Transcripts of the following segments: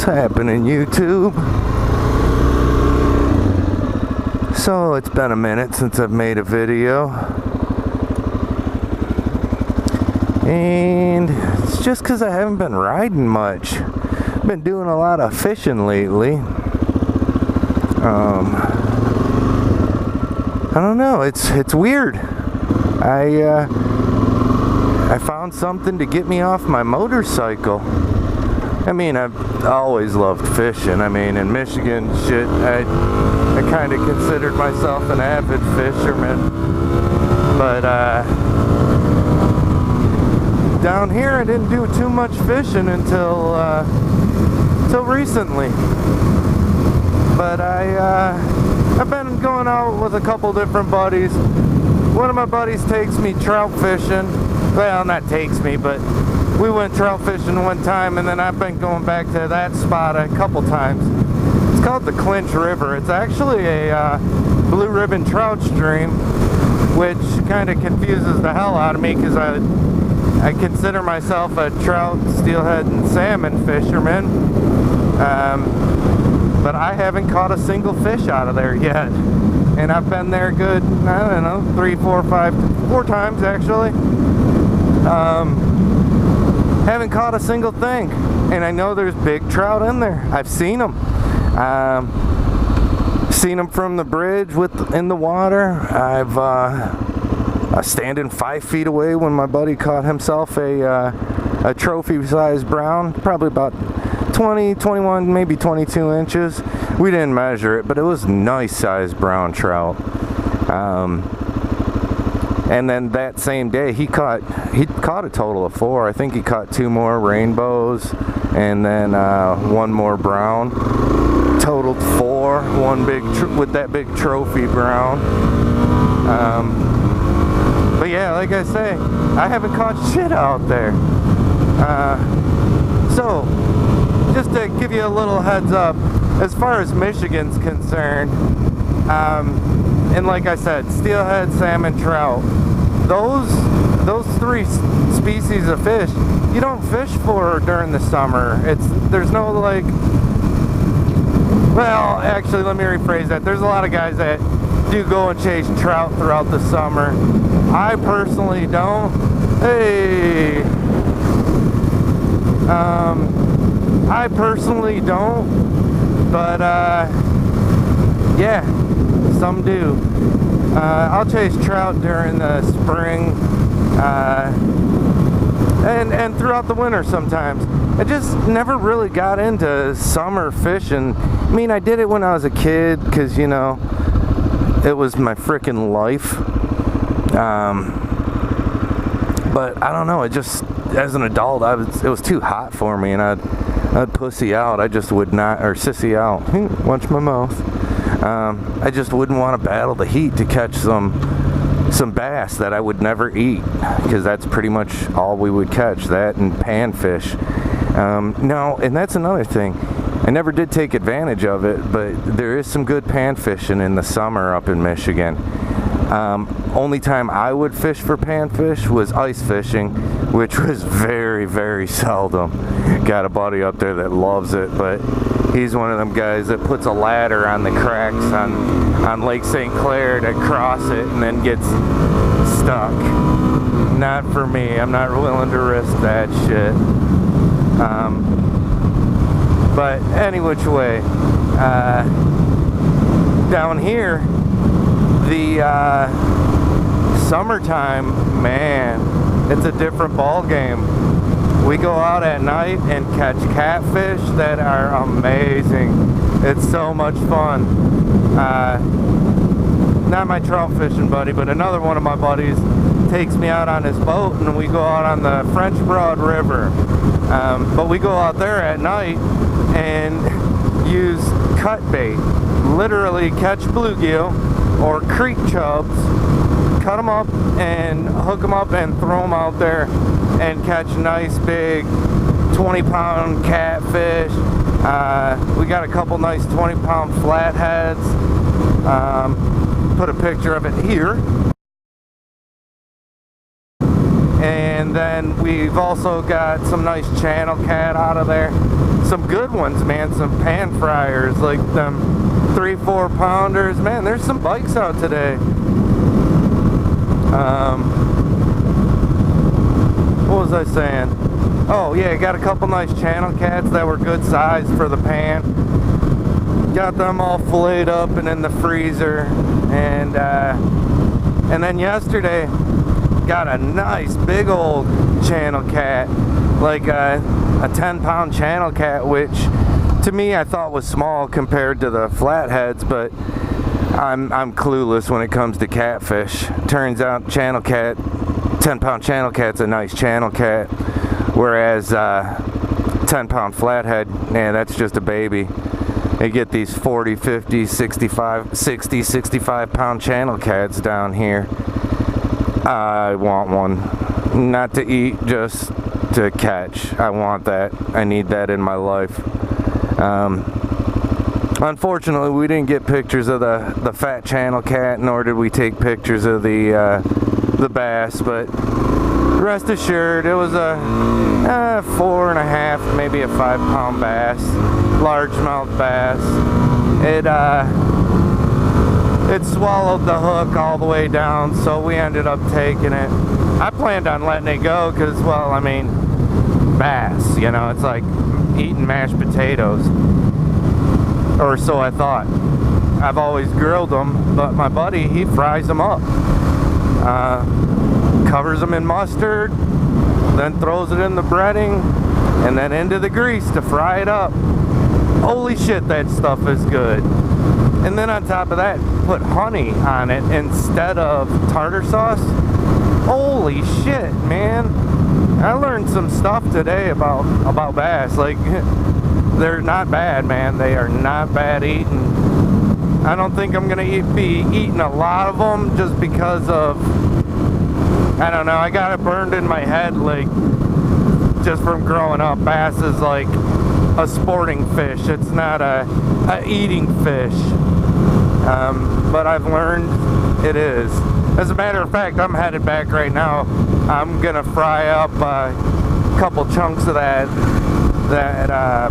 happening, YouTube? So it's been a minute since I've made a video, and it's just because I haven't been riding much. Been doing a lot of fishing lately. I don't know, it's weird. I found something to get me off my motorcycle. I mean, I've always loved fishing. I mean, in Michigan, shit, I kind of considered myself an avid fisherman. But down here, I didn't do too much fishing until recently. But I've been going out with a couple different buddies. One of my buddies takes me trout fishing. Well, not takes me, but we went trout fishing one time, and then I've been going back to that spot a couple times. It's called the Clinch River. It's actually a blue ribbon trout stream, which kind of confuses the hell out of me because I consider myself a trout, steelhead, and salmon fisherman. But I haven't caught a single fish out of there yet. And I've been there good, I don't know, 3, 4, 5, 4 times actually. Haven't caught a single thing. And I know there's big trout in there. I've seen them. Seen them from the bridge in the water. I was standing 5 feet away when my buddy caught himself a trophy-sized brown, probably about 20, 21, maybe 22 inches. We didn't measure it, but it was nice sized brown trout. And then that same day he caught a total of 4. I think he caught 2 more rainbows and then 1 more brown. Totaled 4. One big with that big trophy brown. But yeah, like I say, I haven't caught shit out there. So just to give you a little heads up, as far as Michigan's concerned, and like I said, steelhead, salmon, trout, those 3 species of fish, you don't fish for during the summer. There's no like, well, actually, let me rephrase that. There's a lot of guys that do go and chase trout throughout the summer. I personally don't. Hey. I personally don't, but yeah, some do. I'll chase trout during the spring and throughout the winter sometimes. I just never really got into summer fishing. I mean, I did it when I was a kid because, you know, it was my freaking life. But I don't know, it just, as an adult, it was too hot for me, and I'd pussy out. I just would not, or sissy out. Watch my mouth. I just wouldn't want to battle the heat to catch some bass that I would never eat, because that's pretty much all we would catch, that and panfish. No, and that's another thing. I never did take advantage of it, but there is some good panfishing in the summer up in Michigan. Only time I would fish for panfish was ice fishing, which was very, very seldom. Got a buddy up there that loves it, but he's one of them guys that puts a ladder on the cracks on Lake St. Clair to cross it and then gets stuck. Not for me. I'm not willing to risk that shit. But any which way, down here, the summertime, man, it's a different ball game. We go out at night and catch catfish that are amazing. It's so much fun. Not my trout fishing buddy, but another one of my buddies takes me out on his boat, and we go out on the French Broad River. But we go out there at night and use cut bait. Literally catch bluegill or creek chubs, cut them up and hook them up and throw them out there and catch nice big 20-pound catfish. We got a couple nice 20-pound flatheads. Put a picture of it here. And And then we've also got some nice channel cat out of there. Some good ones, man. Some pan fryers, like them 3-4 pounders. Man, there's some bikes out today. What was I saying? Oh yeah, got a couple nice channel cats that were good size for the pan. Got them all filleted up and in the freezer. And then yesterday got a nice big old channel cat, like a 10-pound channel cat, which to me I thought was small compared to the flatheads, but I'm clueless when it comes to catfish. Turns out channel cat, 10-pound channel cat's a nice channel cat, whereas 10-pound flathead, man, that's just a baby. They get these 40, 50, 65 pound channel cats down here. I want one. Not to eat, just to catch. I want that. I need that in my life. Unfortunately, we didn't get pictures of the fat channel cat, nor did we take pictures of the bass, but rest assured, it was a 4.5, maybe a 5-pound bass, largemouth bass. It swallowed the hook all the way down, so we ended up taking it. I planned on letting it go because, well, I mean, bass, you know, it's like eating mashed potatoes, or so I thought. I've always grilled them, but my buddy, he fries them up. Covers them in mustard, then throws it in the breading, and then into the grease to fry it up. Holy shit, that stuff is good. And then on top of that, put honey on it instead of tartar sauce. Holy shit, man. I learned some stuff today about bass. Like, they're not bad, man. They are not bad eating. I don't think I'm gonna be eating a lot of them just because of, I don't know, I got it burned in my head, like, just from growing up. Bass is like a sporting fish. It's not a eating fish. But I've learned it is. As a matter of fact, I'm headed back right now. I'm gonna fry up a couple chunks of that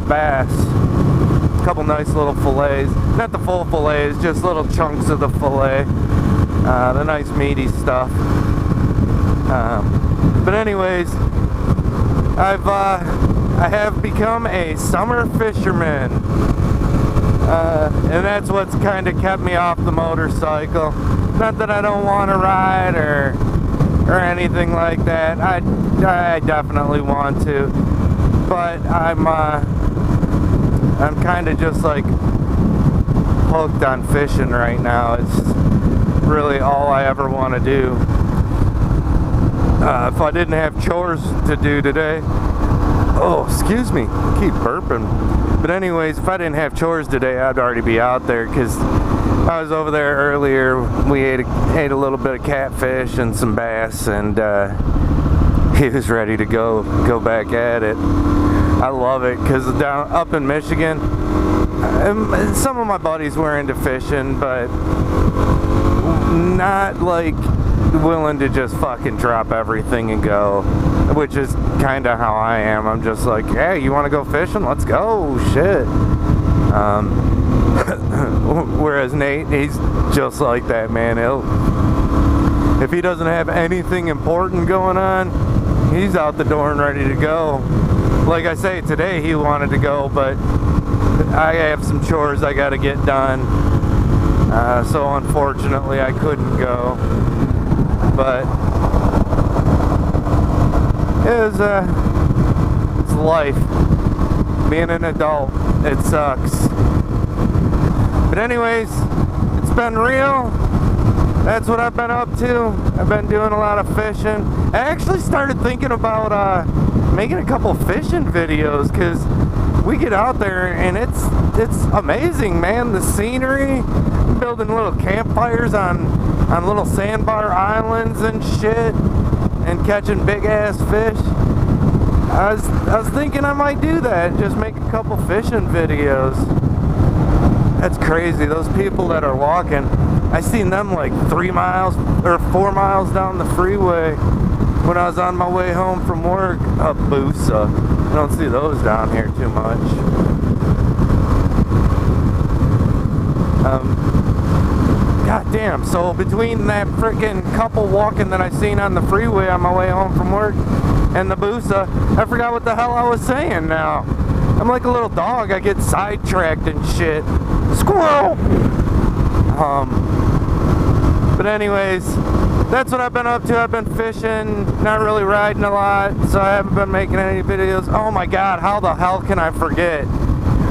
bass. A couple nice little fillets. Not the full fillets, just little chunks of the fillet. The nice meaty stuff. But anyways, I have become a summer fisherman, and that's what's kind of kept me off the motorcycle. Not that I don't want to ride or anything like that. I definitely want to, but I'm kind of just like hooked on fishing right now. It's really all I ever want to do. If I didn't have chores to do today, oh, excuse me, I keep burping. But anyways, if I didn't have chores today, I'd already be out there, because I was over there earlier. We ate a little bit of catfish and some bass, and he was ready to go back at it. I love it, because down up in Michigan, some of my buddies were into fishing, but not like willing to just fucking drop everything and go, which is kind of how I am. I'm just like, hey, you want to go fishing? Let's go. Shit. Whereas Nate, he's just like that, man. If he doesn't have anything important going on, he's out the door and ready to go. Like I say, today he wanted to go, but I have some chores I got to get done, so unfortunately I couldn't go. But it's life. Being an adult, it sucks. But anyways, it's been real. That's what I've been up to. I've been doing a lot of fishing. I actually started thinking about making a couple fishing videos, because we get out there and it's amazing, man. The scenery, building little campfires on little sandbar islands and shit, and catching big ass fish. I was thinking I might do that, just make a couple fishing videos. That's crazy. Those people that are walking, I seen them like 3 miles or 4 miles down the freeway. when I was on my way home from work. A Busa. I don't see those down here too much. God damn, so between that freaking couple walking that I seen on the freeway on my way home from work and the Busa, I forgot what the hell I was saying now. I'm like a little dog, I get sidetracked and shit. Squirrel! But anyways, that's what I've been up to. I've been fishing, not really riding a lot, so I haven't been making any videos. Oh my god, how the hell can I forget?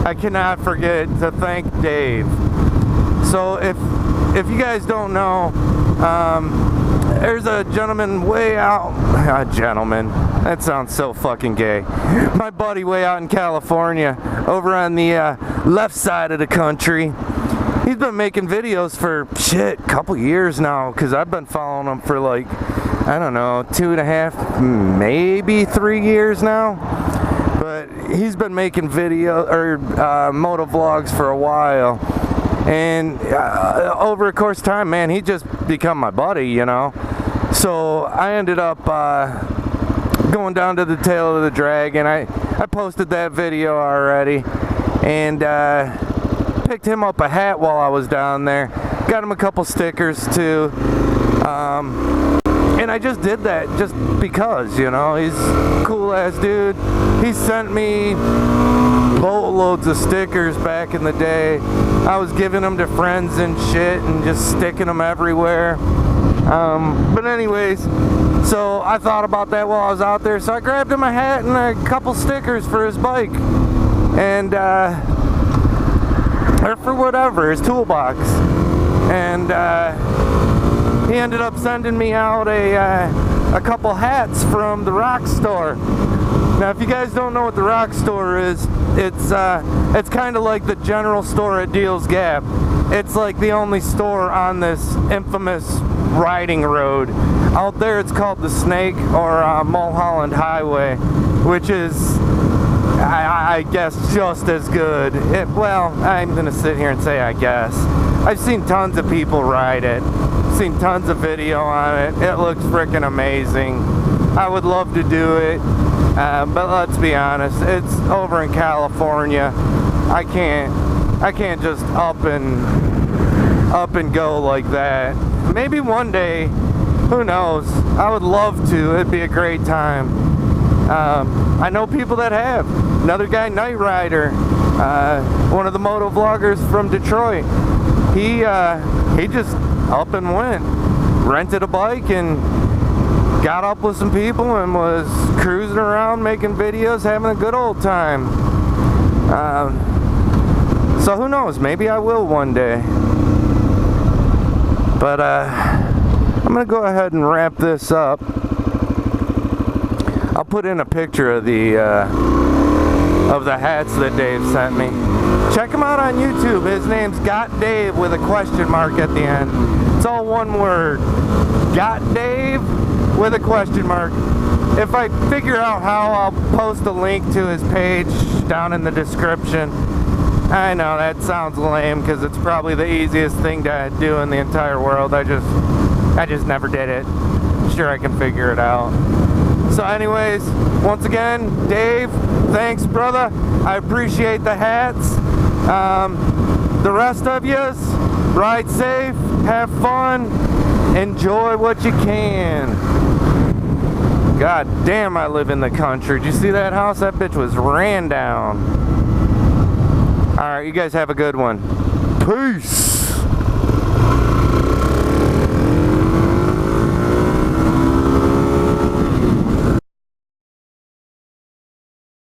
I cannot forget to thank Dave. So if you guys don't know, there's a gentleman way out, gentleman, that sounds so fucking gay. My buddy way out in California, over on the left side of the country. He's been making videos for shit, couple years now, because I've been following him for like, I don't know, 2.5, maybe 3 years now. But he's been making video or moto vlogs for a while. And over a course of time, man, he just become my buddy, you know. So I ended up going down to the tail of the dragon. I posted that video already, and picked him up a hat while I was down there. Got him a couple stickers too. And I just did that just because, you know, he's a cool ass dude. He sent me boatloads of stickers back in the day. I was giving them to friends and shit and just sticking them everywhere. But anyways, so I thought about that while I was out there. So I grabbed him a hat and a couple stickers for his bike. And, or for whatever, his toolbox. And, he ended up sending me out a couple hats from the Rock Store. Now, if you guys don't know what the Rock Store is, it's kind of like the general store at Deals Gap. It's like the only store on this infamous riding road. Out there, it's called the Snake or Mulholland Highway, which is, I guess, just as good. Well, I'm gonna sit here and say I guess. I've seen tons of people ride it. Seen tons of video on it. It looks freaking amazing. I would love to do it, but let's be honest, it's over in California. I can't just up and go like that. Maybe one day, who knows? I would love to. It'd be a great time. I know people that have. Another guy, Night Rider, one of the moto vloggers from Detroit. He just up and went, rented a bike and got up with some people and was cruising around making videos, having a good old time. So who knows, maybe I will one day. But I'm gonna go ahead and wrap this up. I'll put in a picture of the hats that Dave sent me. Check him out on YouTube. His name's Got Dave with a question mark at the end. It's all one word. Got Dave with a question mark. If I figure out how, I'll post a link to his page down in the description. I know that sounds lame because it's probably the easiest thing to do in the entire world. I just never did it. I'm sure I can figure it out. So anyways, once again, Dave, thanks brother. I appreciate the hats. The rest of yous, ride safe, have fun, enjoy what you can. God damn, I live in the country. Did you see that house? That bitch was ran down. Alright, you guys have a good one. Peace.